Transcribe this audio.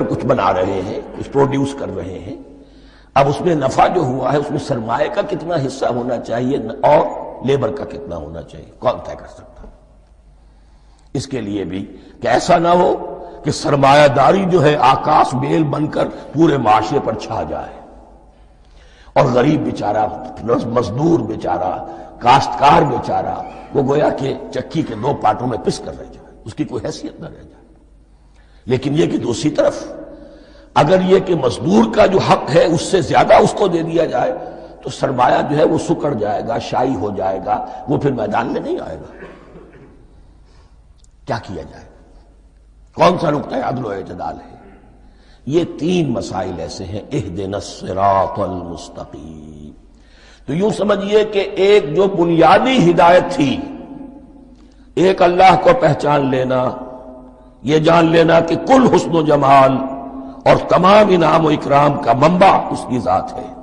کچھ بنا رہے ہیں، کچھ پروڈیوس کر رہے ہیں، اب اس میں نفع جو ہوا ہے اس میں سرمایہ کا کتنا حصہ ہونا چاہیے اور لیبر کا کتنا ہونا چاہیے، کون طے کر سکتا؟ اس کے لیے بھی کہ ایسا نہ ہو کہ سرمایہ داری جو ہے آکاش بیل بن کر پورے معاشرے پر چھا جائے اور غریب بیچارہ، مزدور بیچارہ، کاشتکار بیچارہ وہ گویا کہ چکی کے دو پارٹوں میں پس کر رہ جائے، اس کی کوئی حیثیت نہ رہ جائے۔ لیکن یہ کہ دوسری طرف اگر یہ کہ مزدور کا جو حق ہے اس سے زیادہ اس کو دے دیا جائے تو سرمایہ جو ہے وہ سکڑ جائے گا، شائی ہو جائے گا، وہ پھر میدان میں نہیں آئے گا۔ کیا کیا جائے؟ کون سا نقطہ عدل و اعتدال ہے؟ یہ تین مسائل ایسے ہیں، اہدنا الصراط المستقیم۔ تو یوں سمجھیے کہ ایک جو بنیادی ہدایت تھی، ایک اللہ کو پہچان لینا، یہ جان لینا کہ کل حسن و جمال اور تمام انعام و اکرام کا منبع اس کی ذات ہے۔